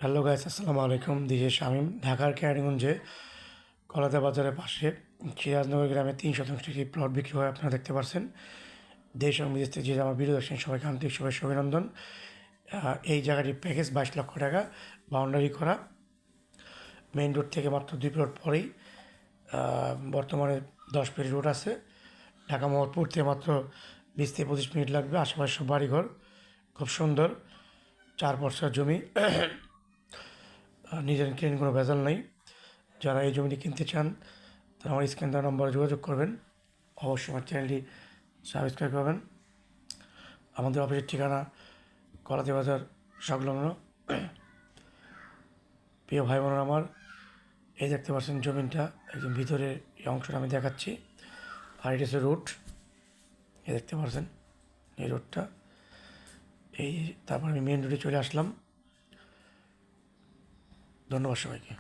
Hello guys, আসসালামু আলাইকুম। This Shamim. ঢাকার কেরানীগঞ্জে কলাদা বাজারের পাশে সিরাজনগর গ্রামে 3 শতাংশ একটি প্লট বিক্রি হয় আপনারা দেখতে পাচ্ছেন। দেশ এবং বিদেশ থেকে যে আমার ভিডিও দেখছেন সবাইকে আন্তরিক শুভেচ্ছা অভিনন্দন। এই জায়গাটির প্যাকেজ 22 লক্ষ টাকা, বাউন্ডারি করা, মেইন রোড থেকে মাত্র 2 প্লট পরেই। বর্তমানে 10 ফিট রোড আছে। ঢাকা মোহাম্মদপুর থেকে মাত্র 20 থেকে 25 মিনিট লাগবে। আশেপাশে সব বাড়িঘর, খুব সুন্দর 4 পরসার জমি। নিজের কিনে কোনো ভেজাল নেই। যারা এই জমিটি কিনতে চান তারা আমার স্ক্রিন দেওয়া নম্বরে যোগাযোগ করবেন। অবশ্যই আমার চ্যানেলটি সাবস্ক্রাইব করবেন। আমাদের অফিসের ঠিকানা কলাতী বাজার সংলগ্ন। প্রিয় ভাই বোনেরা আমার, এই দেখতে পাচ্ছেন জমিনটা একদম ভিতরে, এই অংশটা আমি দেখাচ্ছি। আর এটা হচ্ছে রোড, এই দেখতে পাচ্ছেন এই রোডটা। এই তারপর আমি মেন রোডে চলে আসলাম। ধন্যবাদ সবাইকে।